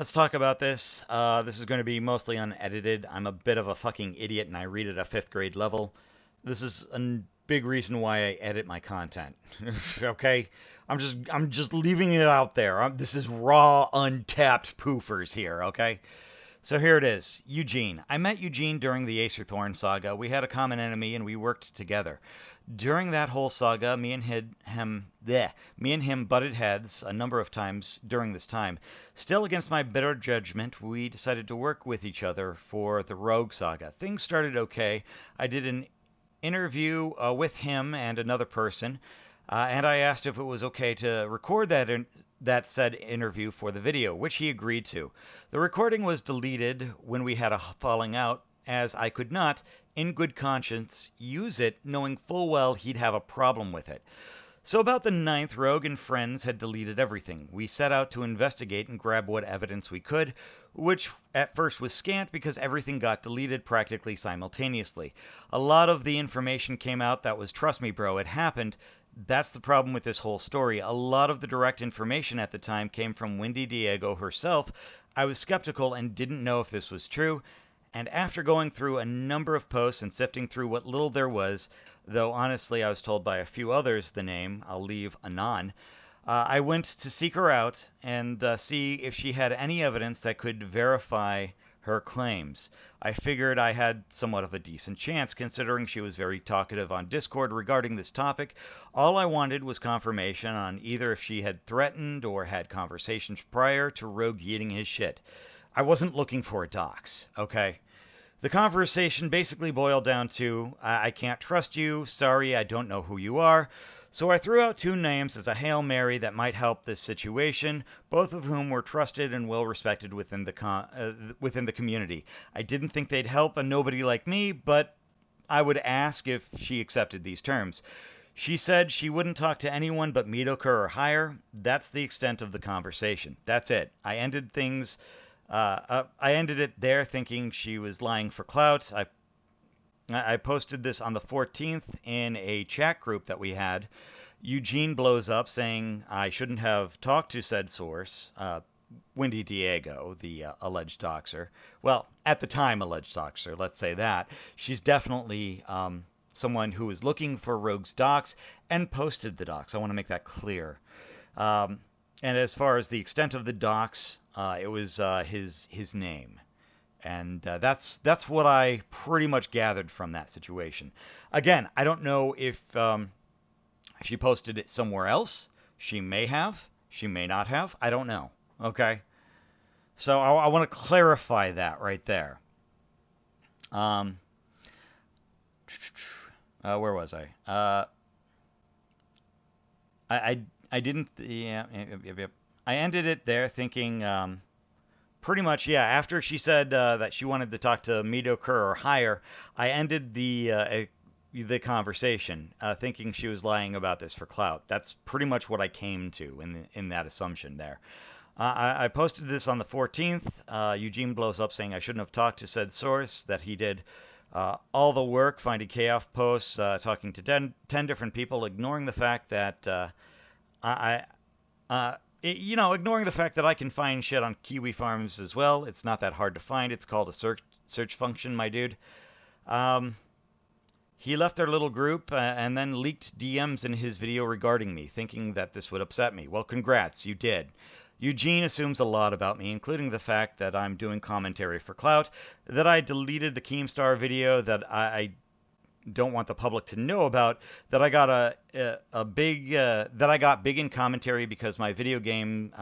Let's talk about this. This is going to be mostly unedited. I'm a bit of a fucking idiot and I read at a 5th grade level. This is a big reason why I edit my content. Okay? I'm just leaving it out there. This is raw, untapped poofers here, okay? So here it is. Eugene. I met Eugene during the Acerthorn saga. We had a common enemy and we worked together. During that whole saga, me and him butted heads a number of times during this time. Still, against my better judgment, we decided to work with each other for the Rogue saga. Things started okay. I did an interview with him and another person, and I asked if it was okay to record that said interview for the video, which he agreed to. The recording was deleted when we had a falling out, as I could not, in good conscience, use it knowing full well he'd have a problem with it. So about the ninth, Rogue and friends had deleted everything. We set out to investigate and grab what evidence we could, which at first was scant because everything got deleted practically simultaneously. A lot of the information came out that was, trust me bro, it happened. That's the problem with this whole story. A lot of the direct information at the time came from Wendy Diego herself. I was skeptical and didn't know if this was true. And after going through a number of posts and sifting through what little there was, though honestly I was told by a few others the name, I'll leave anon, I went to seek her out and see if she had any evidence that could verify her claims. I figured I had somewhat of a decent chance, considering she was very talkative on Discord regarding this topic. All I wanted was confirmation on either if she had threatened or had conversations prior to Rogue eating his shit. I wasn't looking for a dox, okay? The conversation basically boiled down to, I can't trust you, sorry, I don't know who you are. So I threw out two names as a Hail Mary that might help this situation, both of whom were trusted and well respected within the community. I didn't think they'd help a nobody like me, but I would ask if she accepted these terms. She said she wouldn't talk to anyone but mediocre or higher. That's the extent of the conversation. That's it. I ended it there thinking she was lying for clout. I posted this on the 14th in a chat group that we had. Eugene blows up saying I shouldn't have talked to said source, Wendy Diego, the alleged doxer. Well, at the time alleged doxer, let's say that. She's definitely someone who was looking for Rogue's dox and posted the dox. I want to make that clear. And as far as the extent of the dox, it was his name. And that's what I pretty much gathered from that situation. Again, I don't know if she posted it somewhere else. She may have. She may not have. I don't know. Okay? So I want to clarify that right there. Where was I? I didn't. Yeah. I ended it there thinking. Pretty much, yeah. After she said that she wanted to talk to mediocre or higher, I ended the conversation, thinking she was lying about this for clout. That's pretty much what I came to in that assumption there. I posted this on the 14th. Eugene blows up saying I shouldn't have talked to said source, that he did all the work finding chaos posts, talking to 10 different people, ignoring the fact that ignoring the fact that I can find shit on Kiwi Farms as well. It's not that hard to find. It's called a search function, my dude. He left our little group and then leaked DMs in his video regarding me, thinking that this would upset me. Well, congrats, you did. Eugene assumes a lot about me, including the fact that I'm doing commentary for clout, that I deleted the Keemstar video that I don't want the public to know about, that I got that I got big in commentary because my video game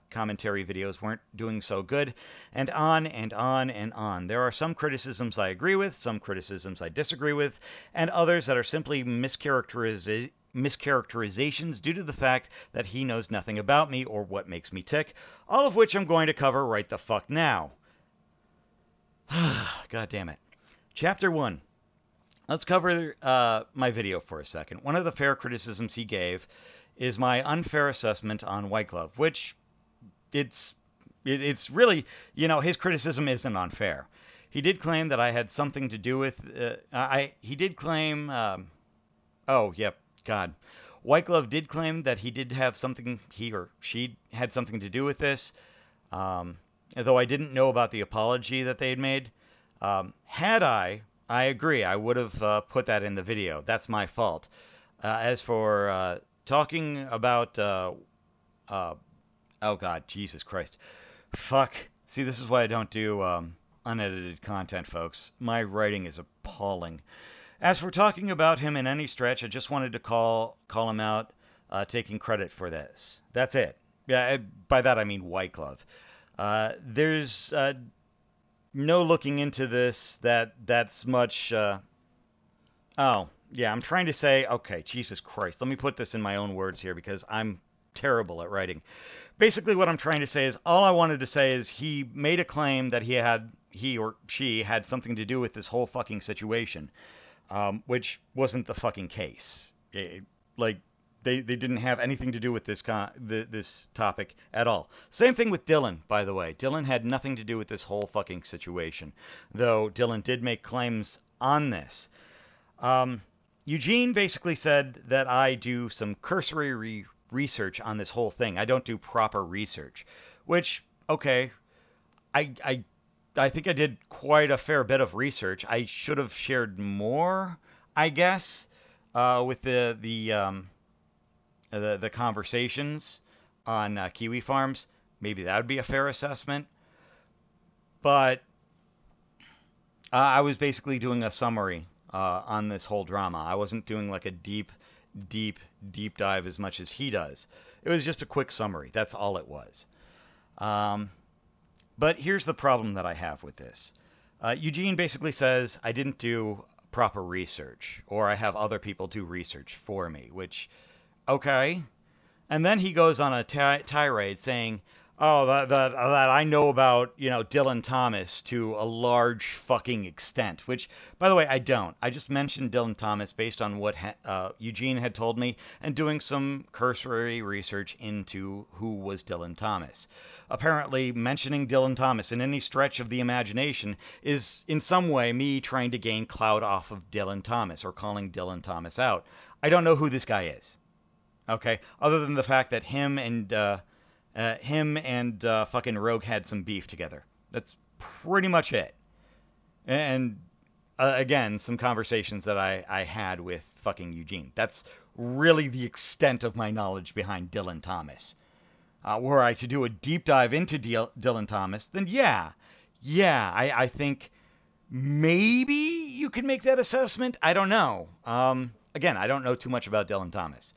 commentary videos weren't doing so good, and on and on and on. There are some criticisms I agree with, some criticisms I disagree with, and others that are simply mischaracterizations due to the fact that he knows nothing about me or what makes me tick, all of which I'm going to cover right the fuck now. God damn it. Chapter 1. Let's cover my video for a second. One of the fair criticisms he gave is my unfair assessment on White Glove, which it's really, his criticism isn't unfair. He did claim that I had something to do with, he did claim, White Glove did claim that he did have something, he or she had something to do with this. though I didn't know about the apology that they had made. Had I agree, I would have put that in the video. That's my fault. As for talking about, uh, oh God, Jesus Christ. Fuck. See, this is why I don't do unedited content, folks. My writing is appalling. As for talking about him in any stretch, I just wanted to call him out, taking credit for this. That's it. Yeah, by that I mean White Glove. There's no looking into this that's much. Oh, yeah, I'm trying to say. Okay, Jesus Christ. Let me put this in my own words here because I'm terrible at writing. Basically, what I'm trying to say is all I wanted to say is he made a claim that he or she had something to do with this whole fucking situation, which wasn't the fucking case. Like they didn't have anything to do with this topic at all. Same thing with Dylan, by the way. Dylan had nothing to do with this whole fucking situation, though Dylan did make claims on this. Eugene basically said that I do some cursory research on this whole thing. I don't do proper research, which okay, I I think I did quite a fair bit of research. I should have shared more, I guess, with the conversations on kiwi farms. Maybe that would be a fair assessment. But I was basically doing a summary on this whole drama. I wasn't doing like a deep dive as much as he does. It was just a quick summary. That's all it was. But here's the problem that I have with this. Eugene basically says I didn't do proper research, or I have other people do research for me, which, okay. And then he goes on a tirade saying, "Oh, that I know about, Dylan Thomas to a large fucking extent." Which, by the way, I don't. I just mentioned Dylan Thomas based on what Eugene had told me and doing some cursory research into who was Dylan Thomas. Apparently, mentioning Dylan Thomas in any stretch of the imagination is in some way me trying to gain clout off of Dylan Thomas or calling Dylan Thomas out. I don't know who this guy is. Okay, other than the fact that him and fucking Rogue had some beef together. That's pretty much it. And again, some conversations that I had with fucking Eugene. That's really the extent of my knowledge behind Dylan Thomas. Were I to do a deep dive into Dylan Thomas, then yeah, I think maybe you could make that assessment. I don't know. Again, I don't know too much about Dylan Thomas.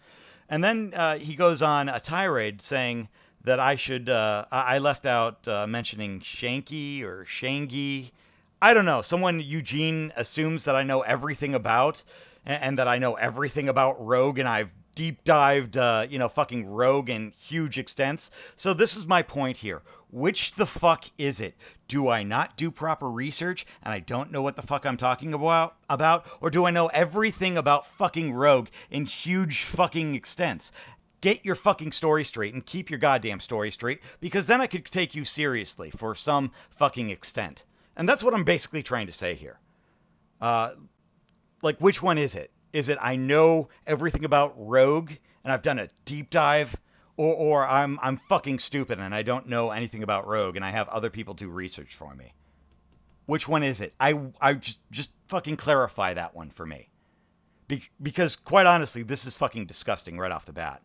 And then he goes on a tirade saying that I left out mentioning Shanky or Shangy. I don't know. Someone Eugene assumes that I know everything about, and that I know everything about Rogue, and I've deep dived, fucking Rogue in huge extents. So this is my point here. Which the fuck is it? Do I not do proper research and I don't know what the fuck I'm talking about? Or do I know everything about fucking Rogue in huge fucking extents? Get your fucking story straight and keep your goddamn story straight, because then I could take you seriously for some fucking extent. And that's what I'm basically trying to say here. Like, which one is it? Is it I know everything about Rogue and I've done a deep dive, or I'm fucking stupid and I don't know anything about Rogue and I have other people do research for me? Which one is it? I just fucking clarify that one for me. Because quite honestly, this is fucking disgusting right off the bat.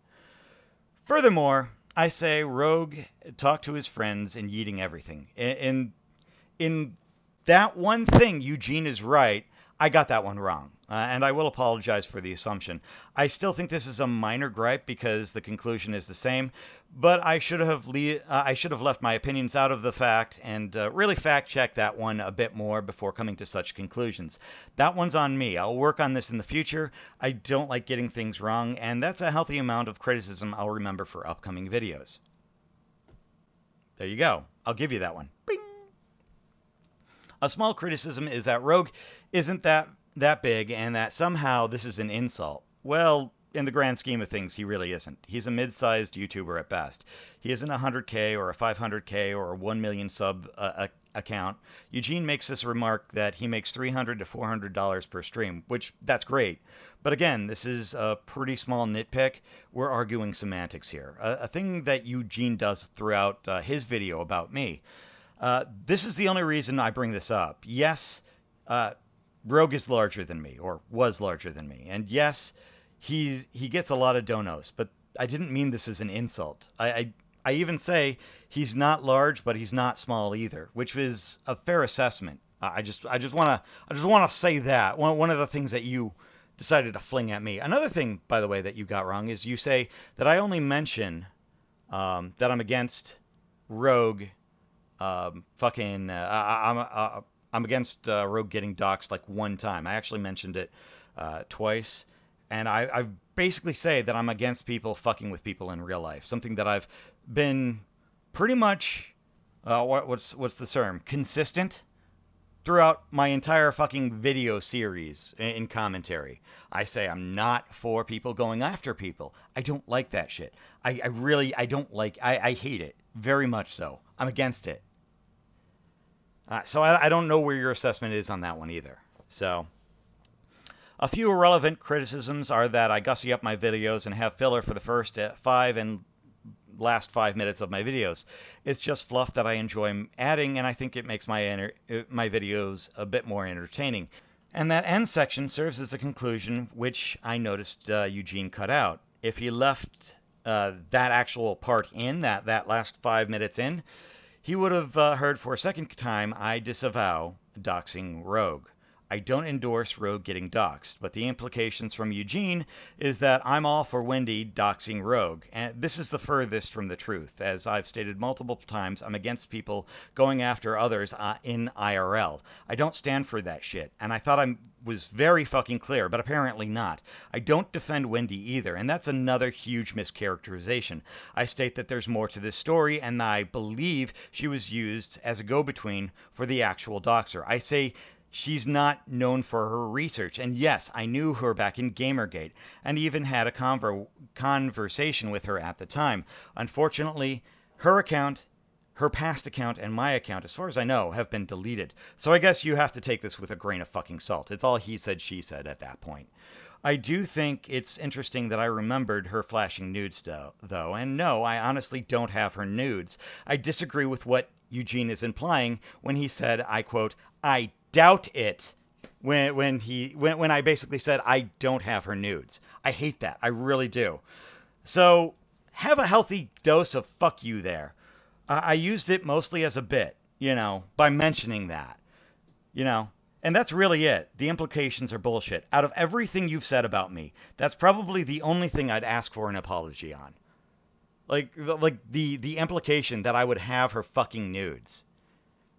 Furthermore, I say Rogue talked to his friends and yeeting everything. In that one thing, Eugene is right. I got that one wrong, and I will apologize for the assumption. I still think this is a minor gripe because the conclusion is the same, but I should have left my opinions out of the fact and really fact-check that one a bit more before coming to such conclusions. That one's on me. I'll work on this in the future. I don't like getting things wrong, and that's a healthy amount of criticism I'll remember for upcoming videos. There you go. I'll give you that one. Bing! A small criticism is that Rogue isn't that big and that somehow this is an insult. Well, in the grand scheme of things, he really isn't. He's a mid-sized YouTuber at best. He isn't a 100K or a 500K or a 1 million sub account. Eugene makes this remark that he makes $300 to $400 per stream, which that's great. But again, this is a pretty small nitpick. We're arguing semantics here. A thing that Eugene does throughout his video about me. This is the only reason I bring this up. Yes, uh, Rogue is larger than me, or was larger than me, and yes, he gets a lot of donos. But I didn't mean this as an insult. I even say he's not large, but he's not small either, which is a fair assessment. I just want to say that one of the things that you decided to fling at me. Another thing, by the way, that you got wrong is you say that I only mention that I'm against Rogue. I'm against Rogue getting doxxed like one time. I actually mentioned it twice, and I basically say that I'm against people fucking with people in real life. Something that I've been pretty much what's the term? Consistent throughout my entire fucking video series in commentary. I say I'm not for people going after people. I don't like that shit. I really, I don't like, I hate it. Very much so. I'm against it. So I don't know where your assessment is on that one either. So a few irrelevant criticisms are that I gussy up my videos and have filler for the first 5 and last 5 minutes of my videos. It's just fluff that I enjoy adding, and I think it makes my videos a bit more entertaining. And that end section serves as a conclusion, which I noticed Eugene cut out. If he left that actual part in, that last 5 minutes in, he would have heard for a second time I disavow doxing Rogue. I don't endorse Rogue getting doxxed, but the implications from Eugene is that I'm all for Wendy doxing Rogue, and this is the furthest from the truth. As I've stated multiple times, I'm against people going after others in IRL. I don't stand for that shit, and I thought I was very fucking clear, but apparently not. I don't defend Wendy either, and that's another huge mischaracterization. I state that there's more to this story, and I believe she was used as a go-between for the actual doxer. I say she's not known for her research. And yes, I knew her back in Gamergate and even had a conversation with her at the time. Unfortunately, her account, her past account, and my account, as far as I know, have been deleted. So I guess you have to take this with a grain of fucking salt. It's all he said, she said at that point. I do think it's interesting that I remembered her flashing nudes, though. And no, I honestly don't have her nudes. I disagree with what Eugene is implying when he said, I quote, I doubt it, when I basically said I don't have her nudes. I hate that. I really do. So have a healthy dose of fuck you there. I used it mostly as a bit, by mentioning that, and that's really it. The implications are bullshit. Out of everything you've said about me, that's probably the only thing I'd ask for an apology on. Like the implication that I would have her fucking nudes.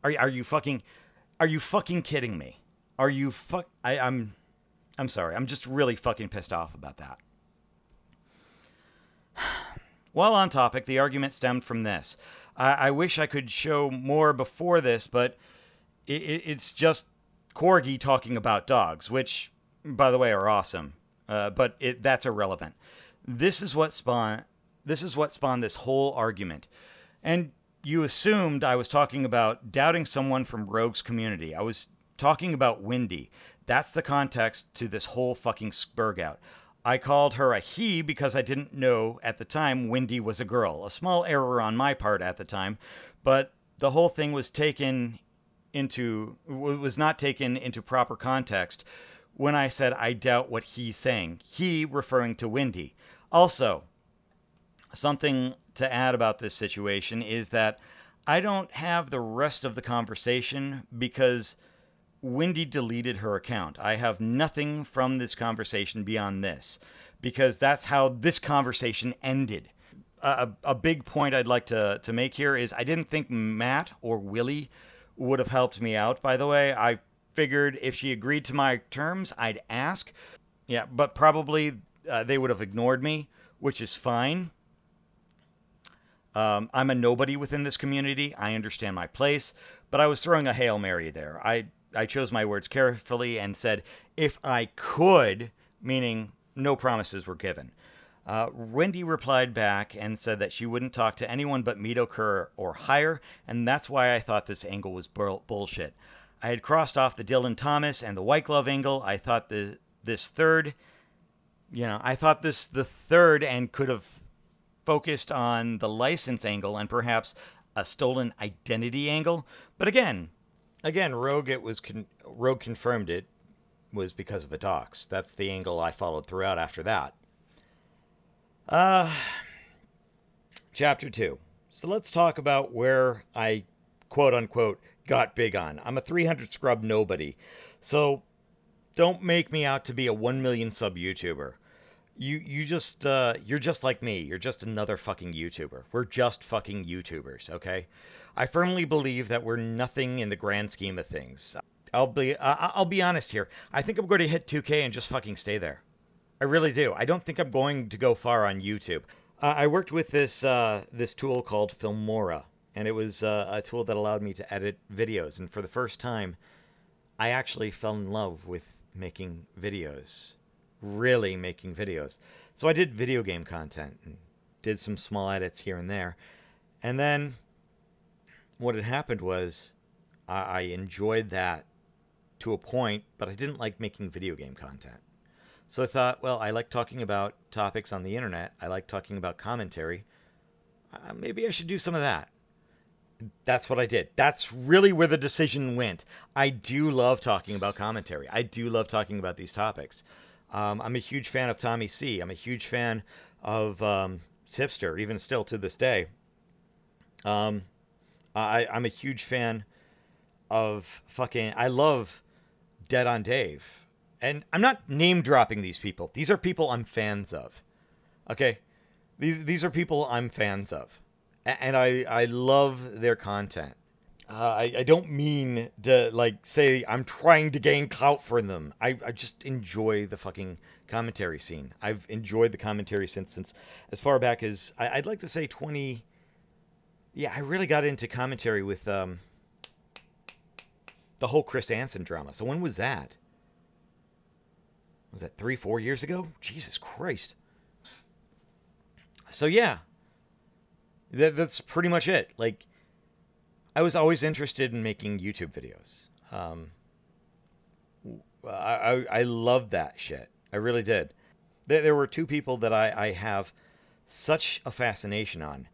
Are you fucking kidding me? I'm sorry. I'm just really fucking pissed off about that. While on topic, the argument stemmed from this. I wish I could show more before this, but it's just Corgi talking about dogs, which, by the way, are awesome. But that's irrelevant. This is what spawned this whole argument. And you assumed I was talking about doubting someone from Rogue's community. I was talking about Wendy. That's the context to this whole fucking spurg out. I called her a he because I didn't know at the time Wendy was a girl. A small error on my part at the time, but the whole thing was not taken into proper context when I said I doubt what he's saying. He referring to Wendy. Also, something to add about this situation is that I don't have the rest of the conversation because Wendy deleted her account. I have nothing from this conversation beyond this because that's how this conversation ended. A big point I'd like to make here is I didn't think Matt or Willie would have helped me out, by the way. I figured if she agreed to my terms, I'd ask. Yeah, but probably they would have ignored me, which is fine. I'm a nobody within this community. I understand my place, but I was throwing a Hail Mary there. I chose my words carefully and said, if I could, meaning no promises were given. Wendy replied back and said that she wouldn't talk to anyone but mediocre or higher, and that's why I thought this angle was bullshit. I had crossed off the Dylan Thomas and the White Glove angle. I thought the third and could have focused on the license angle and perhaps a stolen identity angle. But again, Rogue confirmed it was because of the docs. That's the angle I followed throughout after that. Uh, Chapter 2. So let's talk about where I, quote unquote, got big on. I'm a 300 scrub nobody. So don't make me out to be a 1 million sub YouTuber. You're just like me. You're just another fucking YouTuber. We're just fucking YouTubers, okay? I firmly believe that we're nothing in the grand scheme of things. I'll be honest here. I think I'm going to hit 2K and just fucking stay there. I really do. I don't think I'm going to go far on YouTube. I worked with this tool called Filmora, and it was a tool that allowed me to edit videos. And for the first time, I actually fell in love with making videos, really making videos. So I did video game content and did some small edits here and there. And then what had happened was I enjoyed that to a point, but I didn't like making video game content. So I thought, well, I like talking about topics on the internet. I like talking about commentary. Maybe I should do some of that. That's what I did. That's really where the decision went. I do love talking about commentary. I do love talking about these topics. I'm a huge fan of Tommy C. I'm a huge fan of Tipster, even still to this day. I'm a huge fan of I love Dead on Dave. And I'm not name dropping these people. These are people I'm fans of. Okay? These are people I'm fans of. And I love their content. I don't mean to, like, say I'm trying to gain clout for them. I just enjoy the fucking commentary scene. I've enjoyed the commentary since as far back as, I'd like to say 20... Yeah, I really got into commentary with the whole Chris Anson drama. So when was that? Was that 3-4 years ago? Jesus Christ. So yeah, that's pretty much it. Like, I was always interested in making YouTube videos. I loved that shit. I really did. There were two people that I have such a fascination on.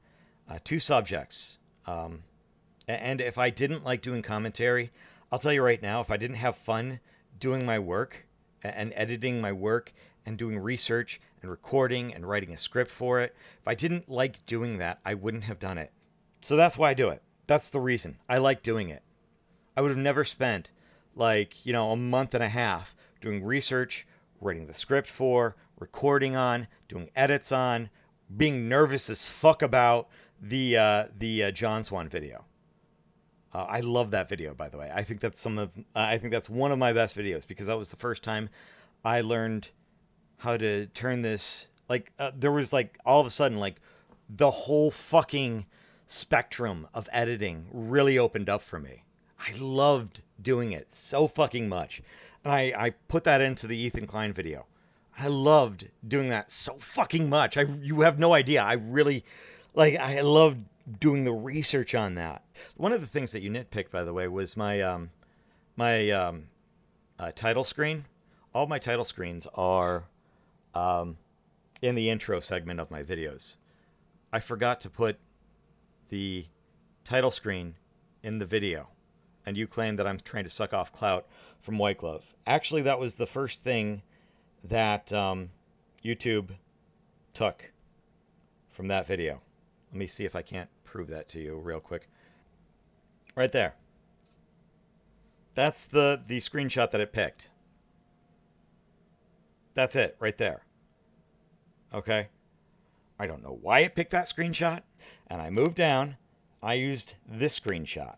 Two subjects. And if I didn't like doing commentary, I'll tell you right now, if I didn't have fun doing my work and editing my work and doing research and recording and writing a script for it, if I didn't like doing that, I wouldn't have done it. So that's why I do it. That's the reason. I like doing it. I would have never spent, like, a month and a half doing research, writing the script for, recording on, doing edits on, being nervous as fuck about the John Swan video. I love that video, by the way. I think that's one of my best videos because that was the first time I learned how to turn this, like, there was, like, all of a sudden, like, the whole fucking spectrum of editing really opened up for me. I loved doing it so fucking much. And I put that into the Ethan Klein video. I loved doing that so fucking much. You have no idea. I really, like, I loved doing the research on that. One of the things that you nitpicked, by the way, was my title screen. All my title screens are in the intro segment of my videos. I forgot to put the title screen in the video, and you claim that I'm trying to suck off clout from White Glove. Actually, that was the first thing that YouTube took from that video. Let me see if I can't prove that to you real quick. Right there. That's the screenshot that it picked. That's it, right there. Okay? I don't know why it picked that screenshot, and I moved down. I used this screenshot.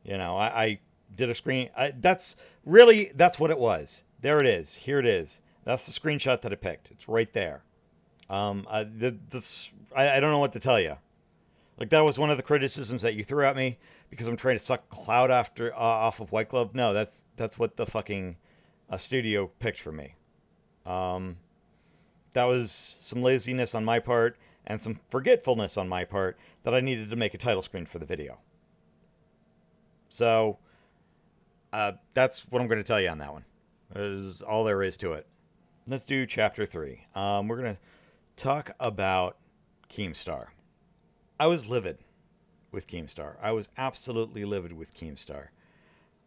I did a screen. That's what it was. There it is. Here it is. That's the screenshot that it picked. It's right there. I don't know what to tell you. Like, that was one of the criticisms that you threw at me because I'm trying to suck clout off of White Glove. No, that's what the fucking studio picked for me. That was some laziness on my part and some forgetfulness on my part that I needed to make a title screen for the video. So that's what I'm going to tell you on that one. That is all there is to it. Let's do chapter 3. We're going to talk about Keemstar. I was livid with Keemstar. I was absolutely livid with Keemstar.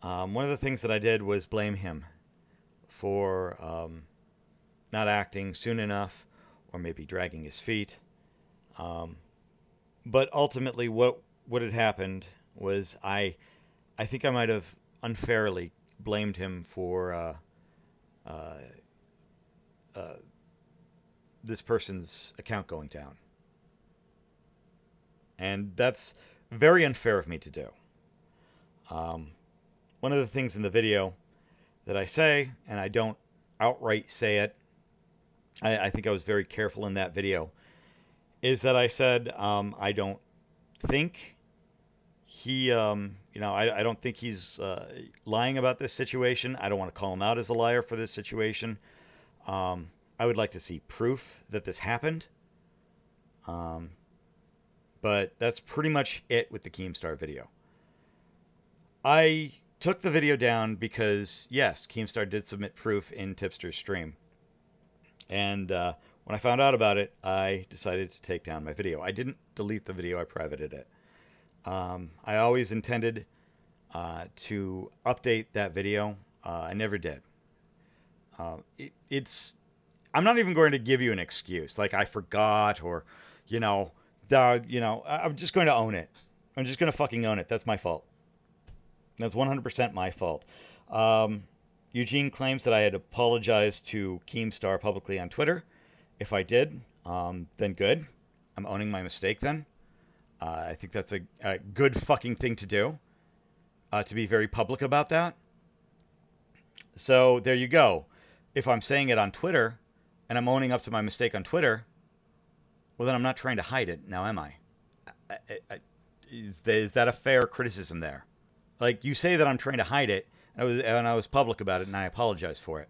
One of the things that I did was blame him for not acting soon enough, or maybe dragging his feet. Um, but ultimately, what had happened was I think I might have unfairly blamed him for uh, uh, this person's account going down, and that's very unfair of me to do. Um, One of the things in the video that I say, and I don't outright say it, I think I was very careful in that video, is that I said I don't think I don't think he's lying about this situation. I don't want to call him out as a liar for this situation. I would like to see proof that this happened. Um, but that's pretty much it with the Keemstar video. I took the video down because, yes, Keemstar did submit proof in Tipster's stream. And when I found out about it, I decided to take down my video. I didn't delete the video, I privated it. I always intended to update that video. I never did. I'm not even going to give you an excuse, like I forgot or, I'm just going to own it. I'm just going to fucking own it. That's my fault. That's 100% my fault. Eugene claims that I had apologized to Keemstar publicly on Twitter. If I did, then good. I'm owning my mistake then. I think that's a good fucking thing to do, to be very public about that. So there you go. If I'm saying it on Twitter and I'm owning up to my mistake on Twitter, well, then I'm not trying to hide it, now am I? Is that a fair criticism there? Like, you say that I'm trying to hide it, and I was public about it, and I apologize for it.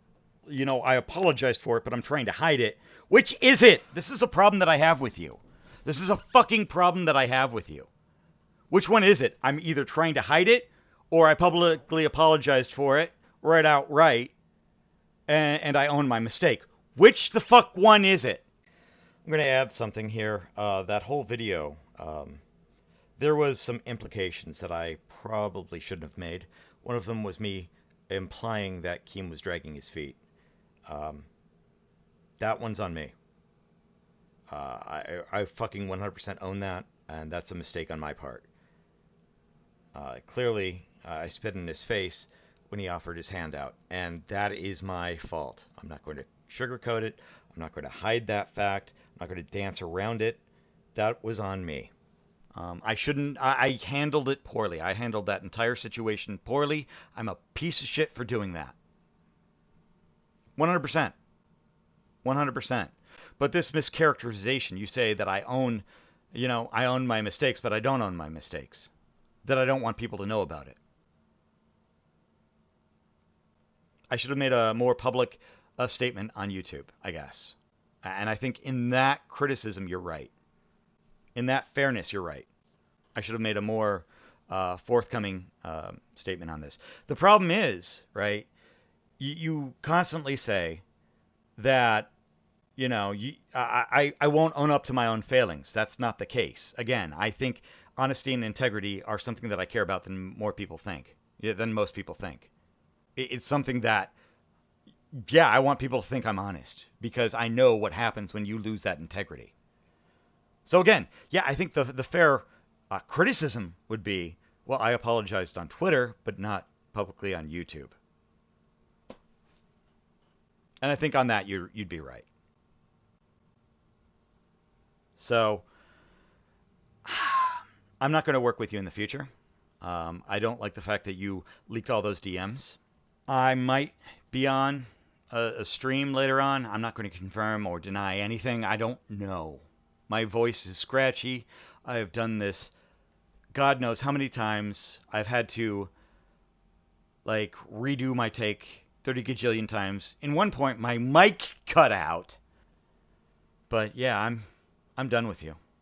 I apologized for it, but I'm trying to hide it. Which is it? This is a problem that I have with you. This is a fucking problem that I have with you. Which one is it? I'm either trying to hide it, or I publicly apologized for it, right outright, and I own my mistake. Which the fuck one is it? I'm going to add something here. That whole video, there was some implications that I probably shouldn't have made. One of them was me implying that Keem was dragging his feet. That one's on me. I fucking 100% own that, and that's a mistake on my part. Clearly, I spit in his face when he offered his hand out, and that is my fault. I'm not going to sugarcoat it. I'm not going to hide that fact. I'm not going to dance around it. That was on me. I handled it poorly. I handled that entire situation poorly. I'm a piece of shit for doing that. 100%. 100%. But this mischaracterization, you say that I own my mistakes, but I don't own my mistakes. That I don't want people to know about it. I should have made a more public statement on YouTube, I guess. And I think in that criticism, you're right. In that fairness, you're right. I should have made a more forthcoming statement on this. The problem is, right, you constantly say that, I won't own up to my own failings. That's not the case. Again, I think honesty and integrity are something that I care about than most people think. It's something that, yeah, I want people to think I'm honest because I know what happens when you lose that integrity. So again, yeah, I think the fair criticism would be, well, I apologized on Twitter, but not publicly on YouTube. And I think on that you'd be right. So I'm not going to work with you in the future. I don't like the fact that you leaked all those DMs. I might be on a stream later on. I'm not going to confirm or deny anything. I don't know. My voice is scratchy. I have done this God knows how many times. I've had to redo my take 30 gajillion times. In one point my mic cut out. But yeah, I'm done with you.